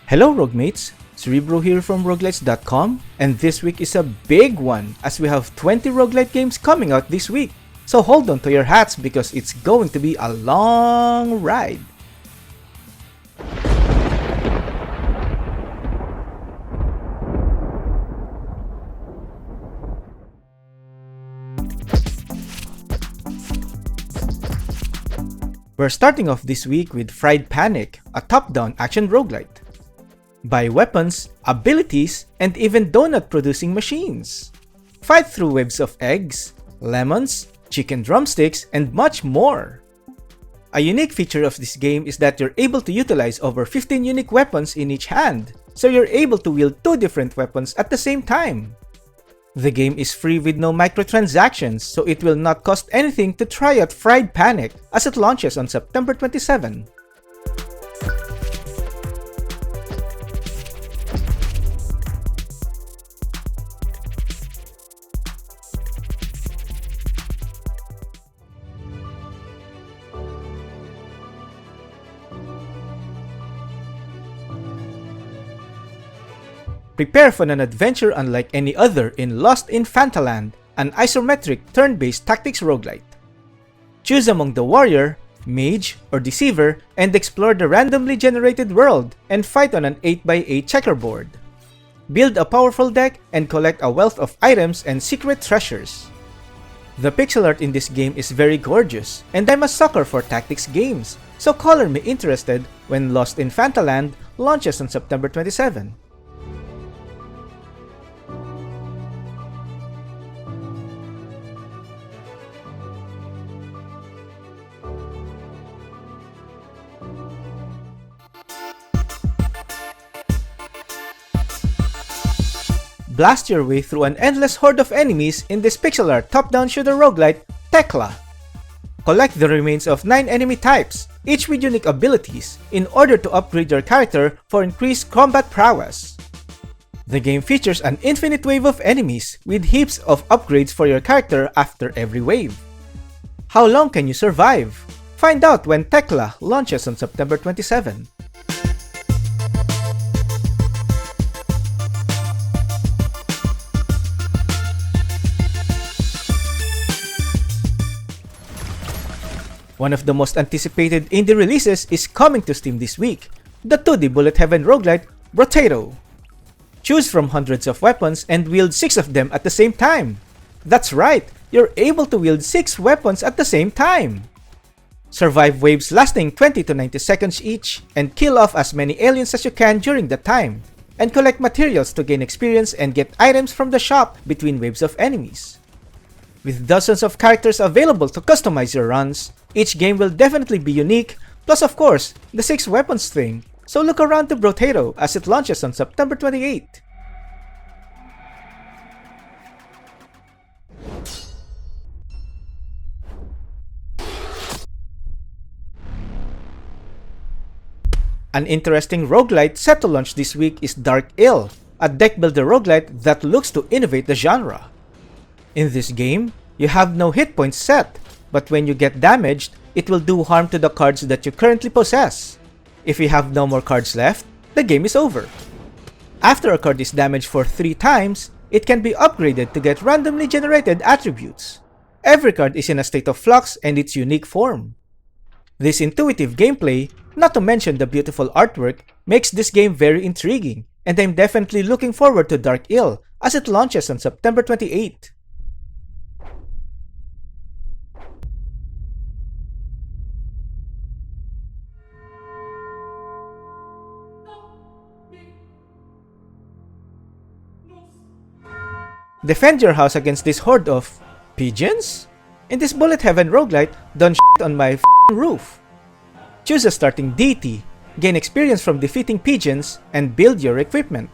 Hello Roguemates, Cerebro here from roguelitesdotcom, and this week is a big one as we have 20 roguelite games coming out this week. So hold on to your hats because it's going to be a long ride. We're starting off this week with Fried Panic, a top-down action roguelite. Buy weapons, abilities, and even donut-producing machines. Fight through waves of eggs, lemons, chicken drumsticks, and much more. A unique feature of this game is that you're able to utilize over 15 unique weapons in each hand, so you're able to wield 2 different weapons at the same time. The game is free with no microtransactions, so it will not cost anything to try out Fried Panic as it launches on September 27. Prepare for an adventure unlike any other in Lost in Fantaland, an isometric turn-based tactics roguelite. Choose among the warrior, mage, or deceiver and explore the randomly generated world and fight on an 8x8 checkerboard. Build a powerful deck and collect a wealth of items and secret treasures. The pixel art in this game is very gorgeous, and I'm a sucker for tactics games, so color me interested when Lost in Fantaland launches on September 27. Blast your way through an endless horde of enemies in this pixel art top-down shooter roguelite, Tekla. Collect the remains of 9 enemy types, each with unique abilities, in order to upgrade your character for increased combat prowess. The game features an infinite wave of enemies with heaps of upgrades for your character after every wave. How long can you survive? Find out when Tekla launches on September 27. One of the most anticipated indie releases is coming to Steam this week, the 2D bullet heaven roguelite, Brotato. Choose from hundreds of weapons and wield 6 of them at the same time. That's right, you're able to wield 6 weapons at the same time. Survive waves lasting 20 to 90 seconds each, and kill off as many aliens as you can during that time, and collect materials to gain experience and get items from the shop between waves of enemies. With dozens of characters available to customize your runs, each game will definitely be unique, plus of course, the 6 weapons thing, so look around to Brotato as it launches on September 28. An interesting roguelite set to launch this week is Dark Ill, a deck builder roguelite that looks to innovate the genre. In this game, you have no hit points set, but when you get damaged, it will do harm to the cards that you currently possess. If you have no more cards left, the game is over. After a card is damaged for 3 times, it can be upgraded to get randomly generated attributes. Every card is in a state of flux and its unique form. This intuitive gameplay, not to mention the beautiful artwork, makes this game very intriguing, and I'm definitely looking forward to Dark Ill as it launches on September 28. Defend your house against this horde of pigeons? In this bullet heaven roguelite, don't shit on my roof. Choose a starting deity, gain experience from defeating pigeons, and build your equipment.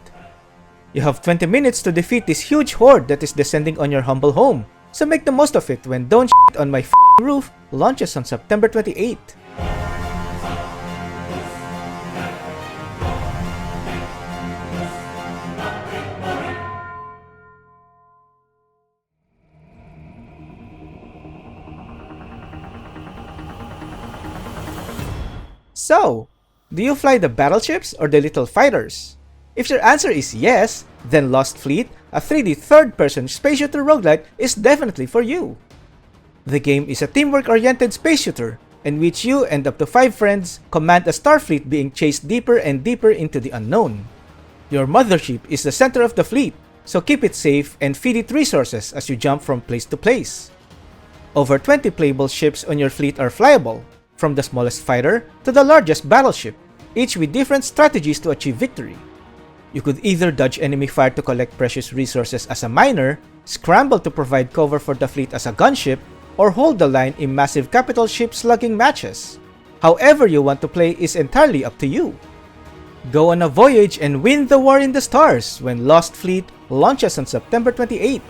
You have 20 minutes to defeat this huge horde that is descending on your humble home, so make the most of it when Don't Shit on My Roof launches on September 28. So, Do you fly the battleships or the little fighters? If your answer is yes, then Lost Fleet, a 3D third-person space shooter roguelite, is definitely for you. The game is a teamwork-oriented space shooter in which you and up to 5 friends command a starfleet being chased deeper and deeper into the unknown. Your mothership is the center of the fleet, so keep it safe and feed it resources as you jump from place to place. Over 20 playable ships on your fleet are flyable, from the smallest fighter to the largest battleship, each with different strategies to achieve victory. You could either dodge enemy fire to collect precious resources as a miner, scramble to provide cover for the fleet as a gunship, or hold the line in massive capital ship slugging matches. However you want to play is entirely up to you. Go on a voyage and win the war in the stars when Lost Fleet launches on September 28th.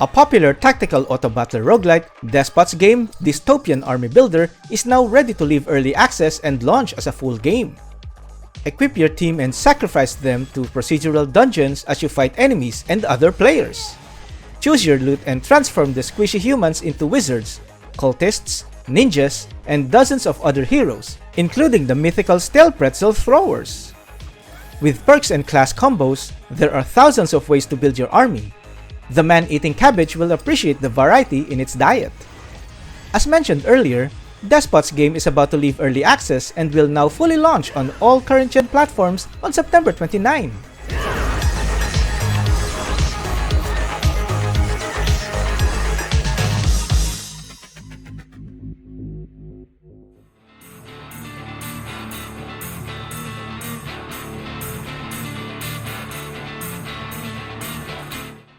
A popular tactical auto-battler roguelite, Despot's game, Dystopian Army Builder, is now ready to leave early access and launch as a full game. Equip your team and sacrifice them to procedural dungeons as you fight enemies and other players. Choose your loot and transform the squishy humans into wizards, cultists, ninjas, and dozens of other heroes, including the mythical stale pretzel throwers. With perks and class combos, there are thousands of ways to build your army. The man eating cabbage will appreciate the variety in its diet. As mentioned earlier, Despot's game is about to leave early access and will now fully launch on all current-gen platforms on September 29.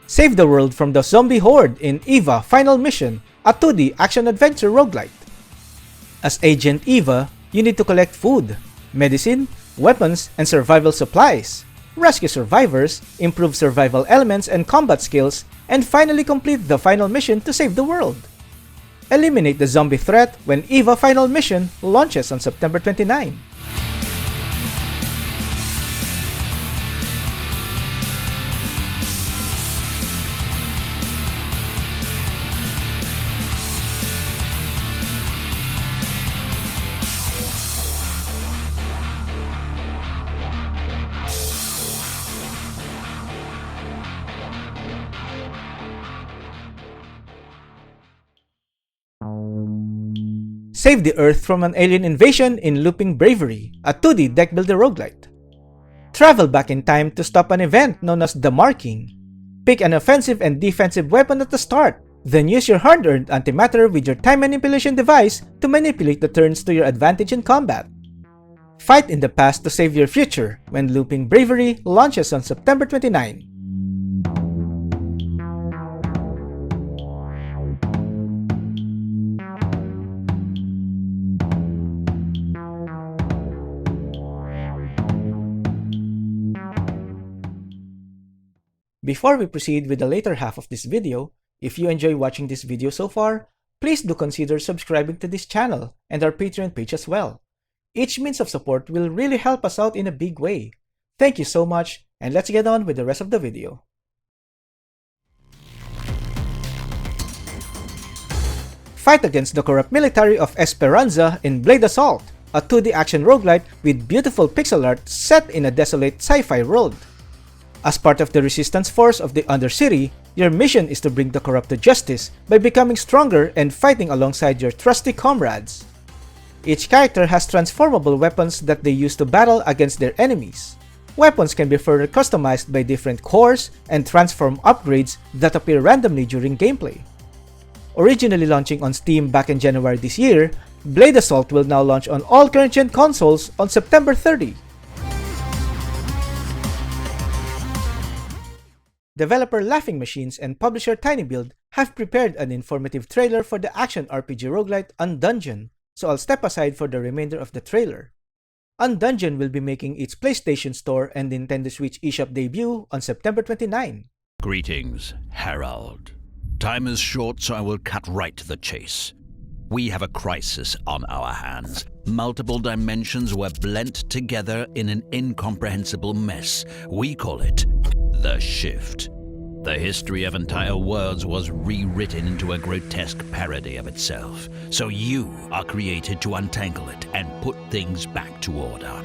Save the world from the zombie horde in EVA Final Mission, a 2D action-adventure roguelite. As Agent EVA, you need to collect food, medicine, weapons, and survival supplies, rescue survivors, improve survival elements and combat skills, and finally complete the final mission to save the world. Eliminate the zombie threat when EVA Final Mission launches on September 29. Save the Earth from an alien invasion in Looping Bravery, a 2D deck builder roguelite. Travel back in time to stop an event known as the Marking. Pick an offensive and defensive weapon at the start, then use your hard-earned antimatter with your time manipulation device to manipulate the turns to your advantage in combat. Fight in the past to save your future when Looping Bravery launches on September 29. Before we proceed with the later half of this video, if you enjoy watching this video so far, please do consider subscribing to this channel and our Patreon page as well. Each means of support will really help us out in a big way. Thank you so much, and let's get on with the rest of the video. Fight against the corrupt military of Esperanza in Blade Assault, a 2D action roguelite with beautiful pixel art set in a desolate sci-fi world. As part of the resistance force of the Undercity, your mission is to bring the corrupt to justice by becoming stronger and fighting alongside your trusty comrades. Each character has transformable weapons that they use to battle against their enemies. Weapons can be further customized by different cores and transform upgrades that appear randomly during gameplay. Originally launching on Steam back in January this year, Blade Assault will now launch on all current-gen consoles on September 30. Developer Laughing Machines and publisher TinyBuild have prepared an informative trailer for the action RPG roguelite Undungeon, so I'll step aside for the remainder of the trailer. Undungeon will be making its PlayStation Store and Nintendo Switch eShop debut on September 29. Greetings, Herald. Time is short, so I will cut right to the chase. We have a crisis on our hands. Multiple dimensions were blent together in an incomprehensible mess. We call it the Shift. The history of entire worlds was rewritten into a grotesque parody of itself. So you are created to untangle it and put things back to order.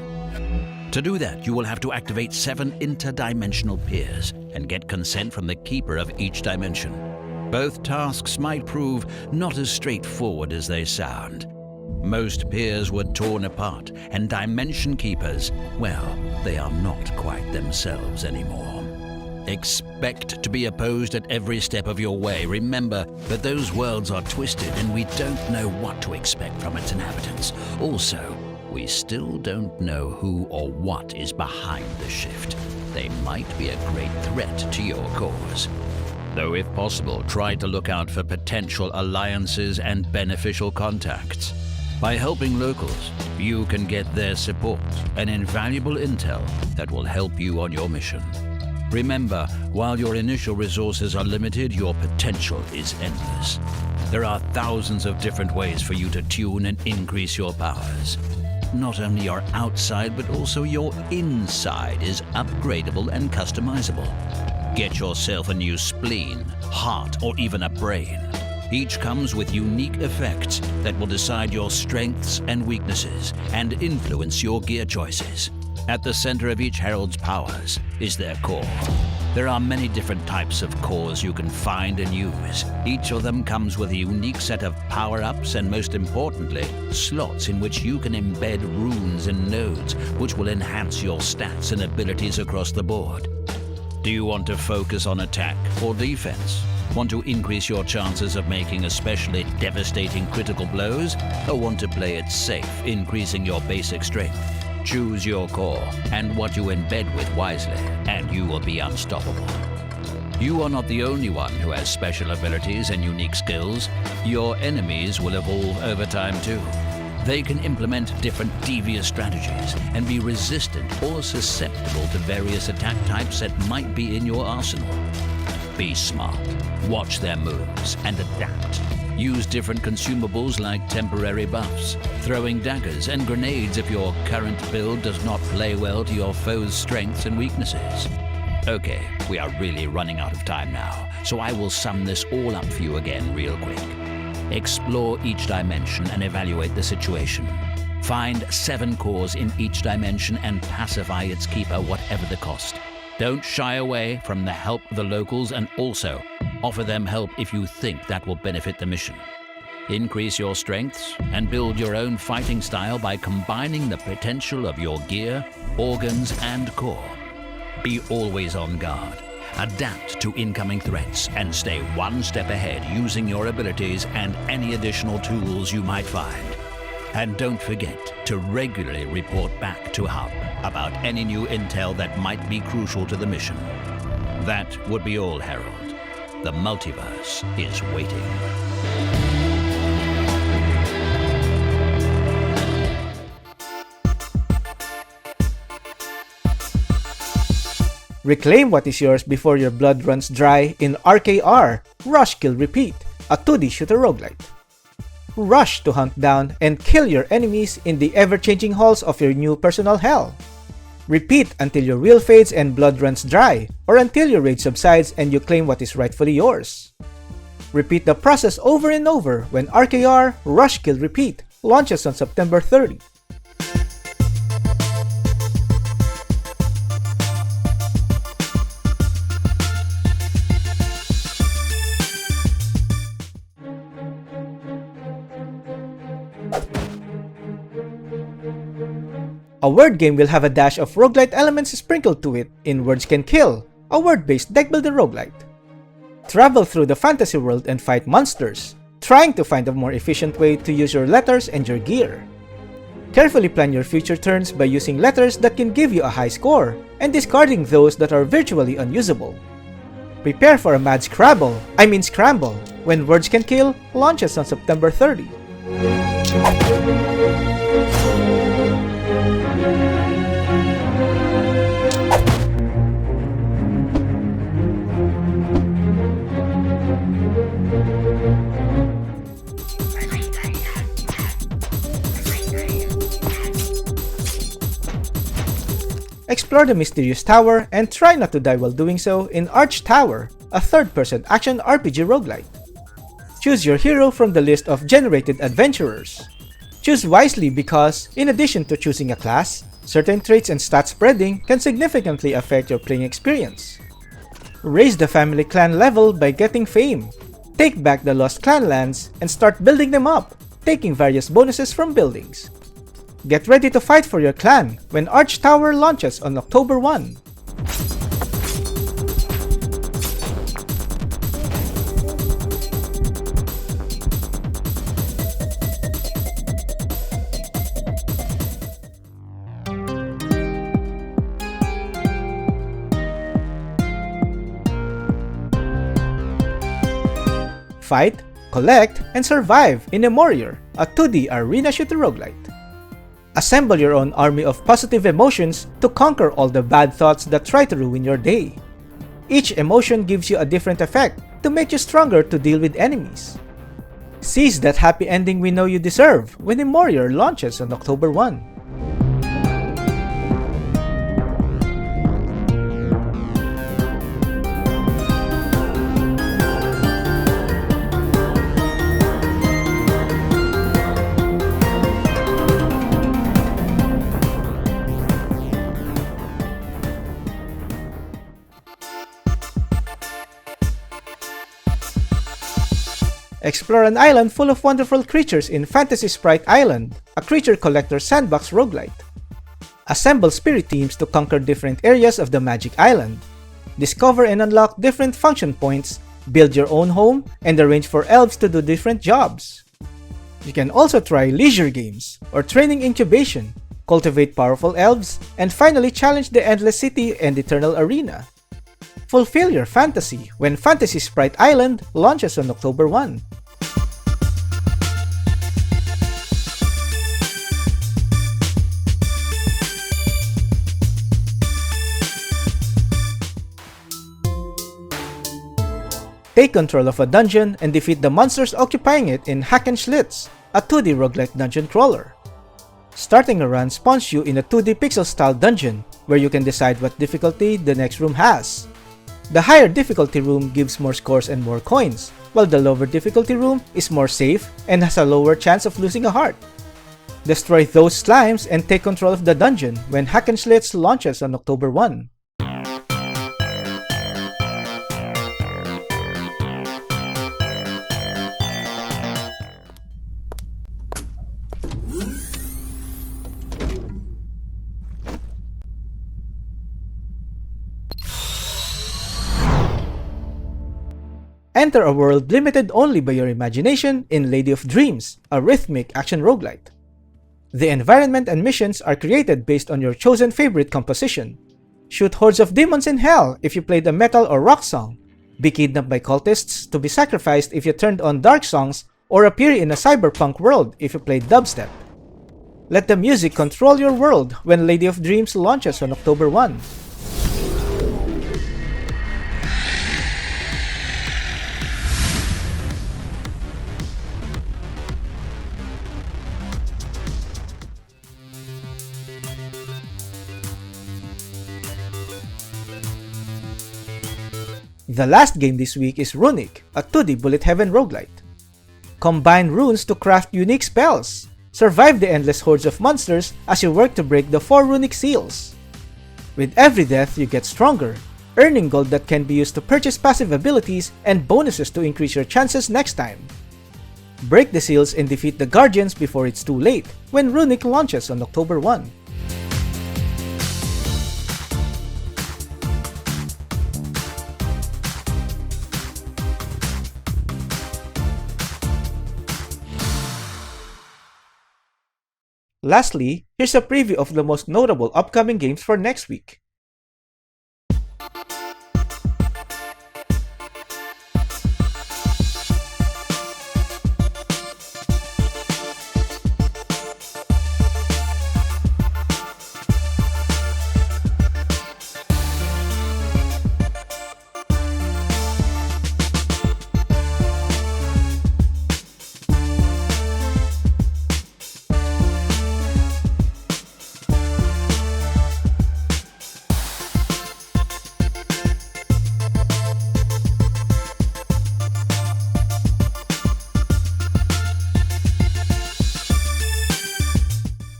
To do that, you will have to activate 7 interdimensional peers and get consent from the keeper of each dimension. Both tasks might prove not as straightforward as they sound. Most peers were torn apart, and dimension keepers, well, they are not quite themselves anymore. Expect to be opposed at every step of your way. Remember that those worlds are twisted and we don't know what to expect from its inhabitants. Also, we still don't know who or what is behind the Shift. They might be a great threat to your cause. Though if possible, try to look out for potential alliances and beneficial contacts. By helping locals, you can get their support and invaluable intel that will help you on your mission. Remember, while your initial resources are limited, your potential is endless. There are thousands of different ways for you to tune and increase your powers. Not only your outside, but also your inside is upgradable and customizable. Get yourself a new spleen, heart, or even a brain. Each comes with unique effects that will decide your strengths and weaknesses and influence your gear choices. At the center of each herald's powers is their core. There are many different types of cores you can find and use. Each of them comes with a unique set of power-ups and, most importantly, slots in which you can embed runes and nodes which will enhance your stats and abilities across the board. Do you want to focus on attack or defense? Want to increase your chances of making especially devastating critical blows? Or want to play it safe, increasing your basic strength? Choose your core and what you embed with wisely, and you will be unstoppable. You are not the only one who has special abilities and unique skills. Your enemies will evolve over time too. They can implement different devious strategies and be resistant or susceptible to various attack types that might be in your arsenal. Be smart, watch their moves, and adapt. Use different consumables like temporary buffs, throwing daggers and grenades if your current build does not play well to your foe's strengths and weaknesses. Okay, we are really running out of time now, so I will sum this all up for you again real quick. Explore each dimension and evaluate the situation. Find 7 cores in each dimension and pacify its keeper whatever the cost. Don't shy away from the help of the locals, and also offer them help if you think that will benefit the mission. Increase your strengths and build your own fighting style by combining the potential of your gear, organs, and core. Be always on guard. Adapt to incoming threats and stay one step ahead using your abilities and any additional tools you might find. And don't forget to regularly report back to Hub about any new intel that might be crucial to the mission. That would be all, Herald. The multiverse is waiting. Reclaim what is yours before your blood runs dry in RKR, Rush Kill Repeat, a 2D shooter roguelite. Rush to hunt down and kill your enemies in the ever-changing halls of your new personal hell. Repeat until your will fades and blood runs dry, or until your rage subsides and you claim what is rightfully yours. Repeat the process over and over when RKR Rush Kill Repeat launches on September 30. A word game will have a dash of roguelite elements sprinkled to it in Words Can Kill, a word-based deck-builder roguelite. Travel through the fantasy world and fight monsters, trying to find a more efficient way to use your letters and your gear. Carefully plan your future turns by using letters that can give you a high score, and discarding those that are virtually unusable. Prepare for a mad scramble, when Words Can Kill launches on September 30. explore the mysterious tower and try not to die while doing so in Archtower, a third-person action RPG roguelite. Choose your hero from the list of generated adventurers. Choose wisely because, in addition to choosing a class, certain traits and stat spreading can significantly affect your playing experience. Raise the family clan level by getting fame. Take back the lost clan lands and start building them up, taking various bonuses from buildings. Get ready to fight for your clan when Archtower launches on October 1. Fight, collect, and survive in Emorrior, a 2D arena shooter roguelite. Assemble your own army of positive emotions to conquer all the bad thoughts that try to ruin your day. Each emotion gives you a different effect to make you stronger to deal with enemies. Seize that happy ending we know you deserve when Emorrior launches on October 1. Explore an island full of wonderful creatures in Fantasy Sprite Island, a creature collector sandbox roguelite. Assemble spirit teams to conquer different areas of the Magic Island. Discover and unlock different function points, build your own home, and arrange for elves to do different jobs. You can also try leisure games or training incubation, cultivate powerful elves, and finally challenge the Endless City and Eternal Arena. Fulfill your fantasy when Fantasy Sprite Island launches on October 1. Take control of a dungeon and defeat the monsters occupying it in Hack and Schlitz, a 2D roguelike dungeon crawler. Starting a run spawns you in a 2D pixel-style dungeon where you can decide what difficulty the next room has. The higher difficulty room gives more scores and more coins, while the lower difficulty room is more safe and has a lower chance of losing a heart. Destroy those slimes and take control of the dungeon when Hack and Schlitz launches on October 1. Enter a world limited only by your imagination in Lady of Dreams, a rhythmic action roguelite. The environment and missions are created based on your chosen favorite composition. Shoot hordes of demons in hell if you played a metal or rock song, be kidnapped by cultists to be sacrificed if you turned on dark songs, or appear in a cyberpunk world if you played dubstep. Let the music control your world when Lady of Dreams launches on October 1. The last game this week is Runic, a 2D bullet heaven roguelite. Combine runes to craft unique spells. Survive the endless hordes of monsters as you work to break the 4 runic seals. With every death, you get stronger, earning gold that can be used to purchase passive abilities and bonuses to increase your chances next time. Break the seals and defeat the guardians before it's too late when Runic launches on October 1. Lastly, here's a preview of the most notable upcoming games for next week.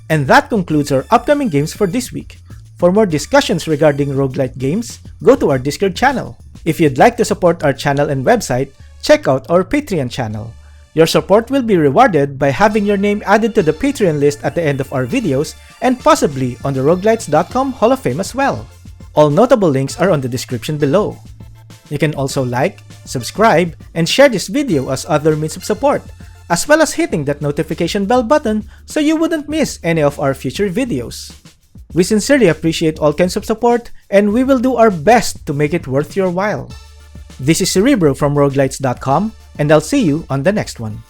And that concludes our upcoming games for this week. For more discussions regarding roguelite games, go to our Discord channel. If you'd like to support our channel and website, check out our Patreon channel. Your support will be rewarded by having your name added to the Patreon list at the end of our videos and possibly on the roguelitesdotcom Hall of Fame as well. All notable links are on the description below. You can also like, subscribe, and share this video as other means of support, as well as hitting that notification bell button so you wouldn't miss any of our future videos. We sincerely appreciate all kinds of support, and we will do our best to make it worth your while. This is Cerebro from roguelitesdotcom, and I'll see you on the next one.